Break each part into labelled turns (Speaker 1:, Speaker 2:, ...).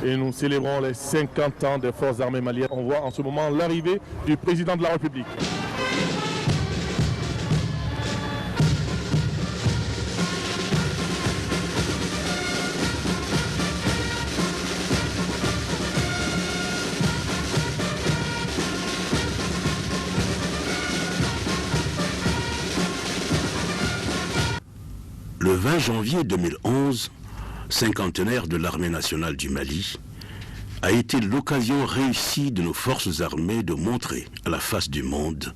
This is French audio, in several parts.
Speaker 1: Et nous célébrons les 50 ans des forces armées maliennes. On voit en ce moment l'arrivée du président de la République.
Speaker 2: Le 20 janvier 2011, cinquantenaire de l'armée nationale du Mali, a été l'occasion réussie de nos forces armées de montrer à la face du monde,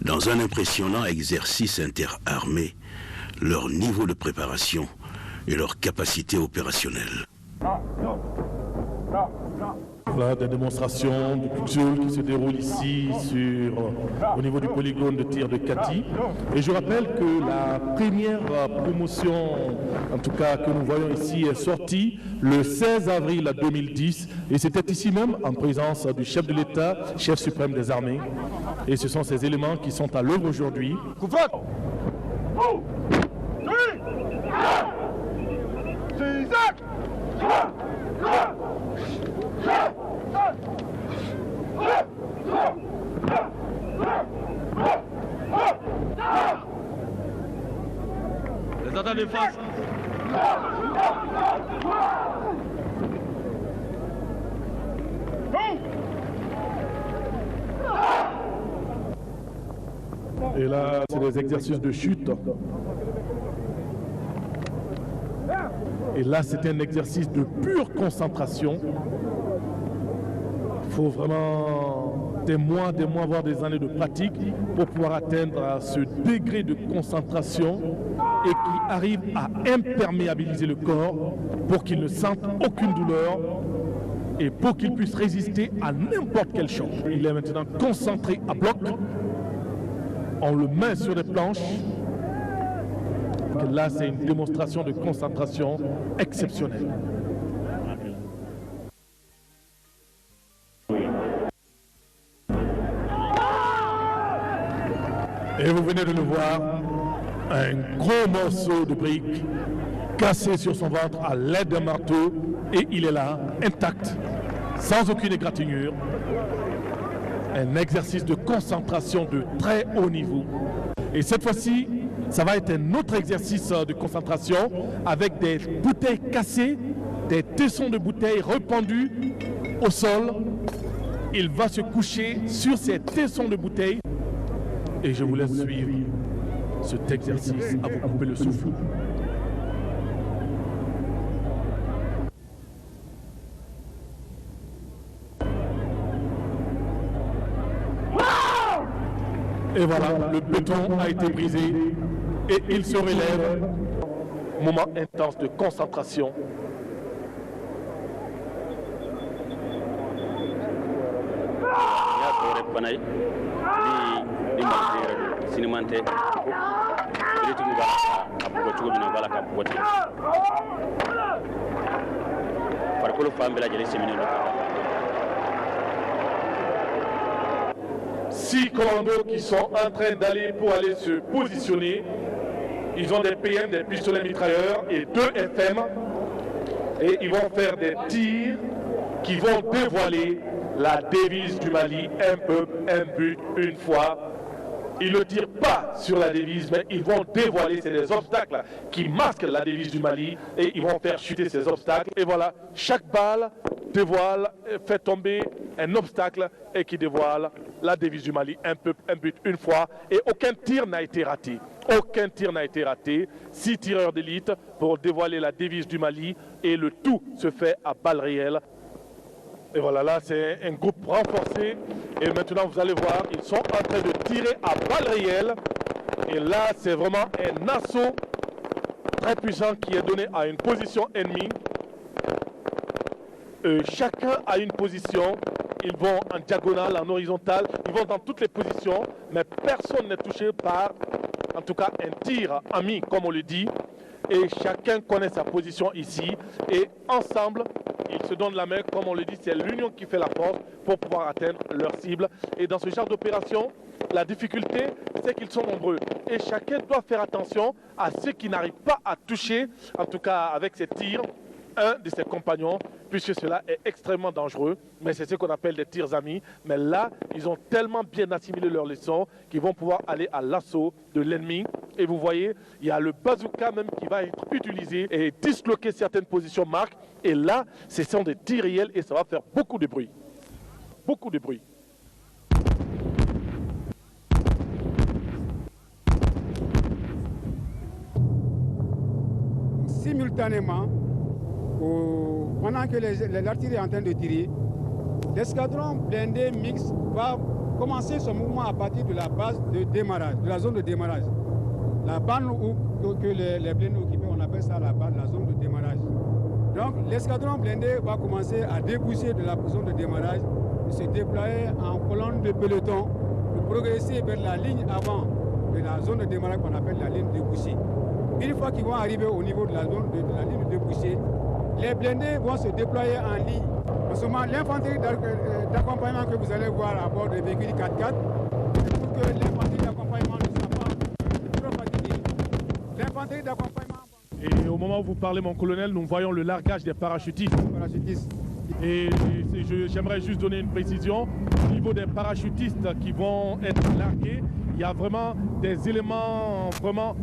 Speaker 2: dans un impressionnant exercice interarmé, leur niveau de préparation et leur capacité opérationnelle.
Speaker 1: Voilà des démonstrations du pixel qui se déroulent ici au niveau du polygone de tir de Kati. Et je rappelle que la première promotion, en tout cas que nous voyons ici, est sortie le 16 avril 2010. Et c'était ici même en présence du chef de l'État, chef suprême des armées. Et ce sont ces éléments qui sont à l'œuvre aujourd'hui.
Speaker 3: Les attaques de face.
Speaker 1: Et là, c'est des exercices de chute. Et là, c'est un exercice de pure concentration. Il faut vraiment des mois, voire des années de pratique pour pouvoir atteindre ce degré de concentration et qui arrive à imperméabiliser le corps pour qu'il ne sente aucune douleur et pour qu'il puisse résister à n'importe quel choc. Il est maintenant concentré à bloc. On le met sur les planches. Et là, c'est une démonstration de concentration exceptionnelle. Et vous venez de le voir, un gros morceau de brique cassé sur son ventre à l'aide d'un marteau, et il est là, intact, sans aucune égratignure. Un exercice de concentration de très haut niveau. Et cette fois-ci, ça va être un autre exercice de concentration avec des bouteilles cassées, des tessons de bouteilles rependus au sol. Il va se coucher sur ces tessons de bouteilles. Et je vous laisse suivre cet exercice à vous couper le souffle. Et voilà, le béton a été brisé et il se relève. Moment intense de concentration. Six commandos qui sont en train d'aller pour aller se positionner. Ils ont des PM, des pistolets mitrailleurs et 2 FM. Et ils vont faire des tirs qui vont dévoiler la devise du Mali, un peuple, un but, une foi. Ils ne tirent pas sur la devise, mais ils vont dévoiler, c'est des obstacles qui masquent la devise du Mali et ils vont faire chuter ces obstacles. Et voilà, chaque balle dévoile, fait tomber un obstacle et qui dévoile la devise du Mali, un peuple, un but, une foi. Et aucun tir n'a été raté. Aucun tir n'a été raté. 6 tireurs d'élite pour dévoiler la devise du Mali et le tout se fait à balles réelles. Et voilà, là c'est un groupe renforcé et maintenant vous allez voir, ils sont en train de tirer à balles réelles. Et là c'est vraiment un assaut très puissant qui est donné à une position ennemie. Chacun a une position, ils vont en diagonale, en horizontale, ils vont dans toutes les positions, mais personne n'est touché par, en tout cas, un tir ami, comme on le dit. Et chacun connaît sa position ici. Et ensemble, ils se donnent la main, comme on le dit, c'est l'union qui fait la force pour pouvoir atteindre leur cible. Et dans ce genre d'opération, la difficulté, c'est qu'ils sont nombreux. Et chacun doit faire attention à ceux qui n'arrivent pas à toucher, en tout cas avec ses tirs, un de ses compagnons, puisque cela est extrêmement dangereux, mais c'est ce qu'on appelle des tirs amis. Mais là, ils ont tellement bien assimilé leur leçon qu'ils vont pouvoir aller à l'assaut de l'ennemi. Et vous voyez, il y a le bazooka même qui va être utilisé et disloquer certaines positions marques. Et là, ce sont des tirs réels et ça va faire beaucoup de bruit. Beaucoup de bruit.
Speaker 3: Simultanément, pendant que l'artillerie est en train de tirer, l'escadron blindé mixte va commencer son mouvement à partir de la base de démarrage, de la zone de démarrage. La bande que les blindés occupaient, on appelle ça la zone de démarrage. Donc l'escadron blindé va commencer à dépousser de la zone de démarrage, de se déployer en colonne de peloton, de progresser vers la ligne avant de la zone de démarrage qu'on appelle la ligne de débouchée. Une fois qu'ils vont arriver au niveau de la zone de la ligne de débouchée, les blindés vont se déployer en ligne. En ce moment, l'infanterie d'accompagnement que vous allez voir à bord des véhicules 4x4, pour que l'infanterie d'accompagnement ne soit pas trop fatiguée. L'infanterie d'accompagnement...
Speaker 1: Et au moment où vous parlez, mon colonel, nous voyons le largage des parachutistes. Et j'aimerais juste donner une précision. Au niveau des parachutistes qui vont être largués, il y a vraiment des éléments vraiment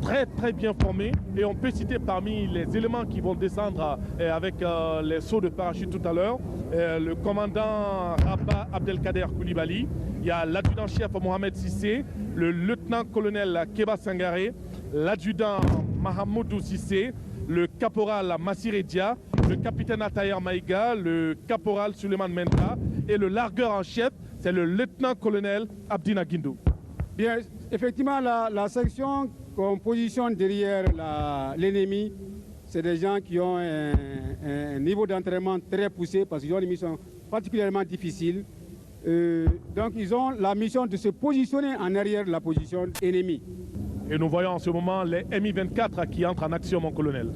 Speaker 1: très très bien formés. Et on peut citer parmi les éléments qui vont descendre avec les sauts de parachute tout à l'heure, le commandant Rabat Abdelkader Koulibaly, il y a l'adjudant-chef Mohamed Sissé, le lieutenant-colonel Keba Sangaré, l'adjudant Mahamoudou Sissé, le caporal Massiré Dia, le capitaine Atayer Maïga, le caporal Suleiman Menta et le largueur en chef, c'est le lieutenant-colonel Abdina Guindou.
Speaker 3: Bien, effectivement, la section qu'on positionne derrière l'ennemi, c'est des gens qui ont un niveau d'entraînement très poussé parce qu'ils ont une mission particulièrement difficile. Donc ils ont la mission de se positionner en arrière de la position ennemie.
Speaker 1: Et nous voyons en ce moment les Mi-24 qui entrent en action, mon colonel.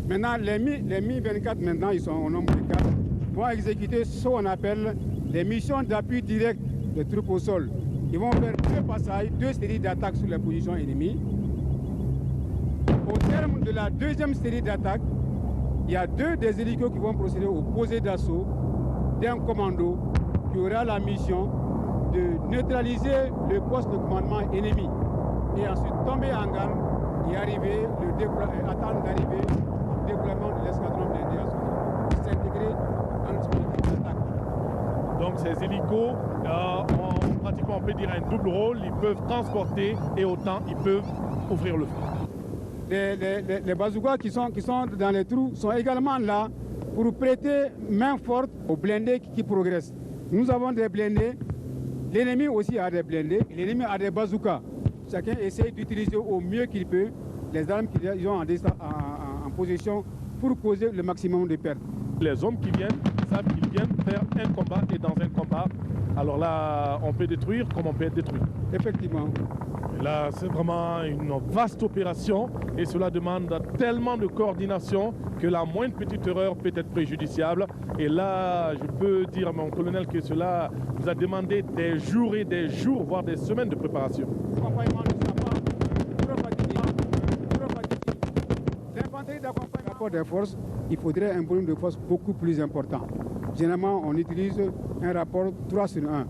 Speaker 3: Maintenant, les Mi-24, maintenant, ils sont au nombre de 4, vont exécuter ce qu'on appelle les missions d'appui direct des troupes au sol. Ils vont faire 2 passages, 2 séries d'attaques sur les positions ennemies. Au terme de la 2e série d'attaques, il y a 2 des hélicos qui vont procéder au posé d'assaut d'un commando qui aura la mission de neutraliser le poste de commandement ennemi et ensuite tomber en garde et arriver, attendre d'arriver au déploiement de l'escadron blindé à Souni, s'intégrer dans le dispositif d'attaque.
Speaker 1: Donc ces hélicos ont pratiquement, on peut dire, un double rôle. Ils peuvent transporter et autant ils peuvent ouvrir le feu.
Speaker 3: Les bazookas qui sont dans les trous sont également là pour prêter main forte aux blindés qui progressent. Nous avons des blindés, l'ennemi aussi a des blindés, l'ennemi a des bazookas. Chacun essaie d'utiliser au mieux qu'il peut les armes qu'ils ont en possession pour causer le maximum de pertes.
Speaker 1: Les hommes qui viennent savent qu'ils viennent faire un combat et dans un combat, alors là, on peut détruire comme on peut être détruit.
Speaker 3: Effectivement.
Speaker 1: Et là, c'est vraiment une vaste opération et cela demande tellement de coordination que la moindre petite erreur peut être préjudiciable. Et là, je peux dire à mon colonel que cela nous a demandé des jours et des jours, voire des semaines de préparation.
Speaker 3: L'accompagnement ne sera pas trop fatigué. L'infanterie d'accompagnement des forces, il faudrait un volume de force beaucoup plus important. Généralement, on utilise un rapport 3 sur 1.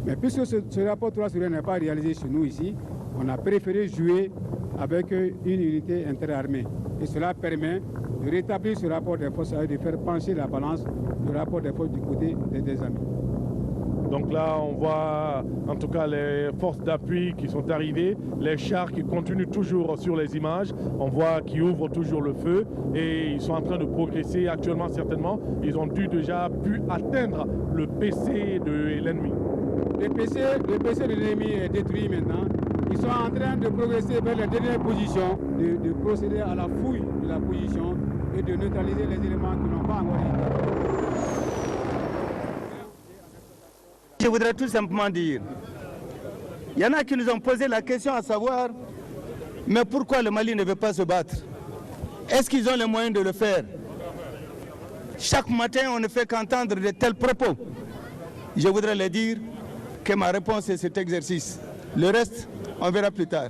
Speaker 3: Mais puisque ce rapport 3 sur 1 n'est pas réalisé chez nous ici, on a préféré jouer avec une unité interarmée. Et cela permet de rétablir ce rapport des forces et de faire pencher la balance du rapport des forces du côté des amis.
Speaker 1: Donc là, on voit en tout cas les forces d'appui qui sont arrivées, les chars qui continuent toujours sur les images. On voit qu'ils ouvrent toujours le feu et ils sont en train de progresser actuellement certainement. Ils ont déjà pu atteindre le PC de l'ennemi.
Speaker 3: Le PC de l'ennemi est détruit maintenant. Ils sont en train de progresser vers la dernière position, de procéder à la fouille de la position et de neutraliser les éléments qui n'ont pas encore été.
Speaker 4: Je voudrais tout simplement dire, il y en a qui nous ont posé la question à savoir, mais pourquoi le Mali ne veut pas se battre? Est-ce qu'ils ont les moyens de le faire? Chaque matin, on ne fait qu'entendre de tels propos. Je voudrais leur dire que ma réponse est cet exercice. Le reste, on verra plus tard.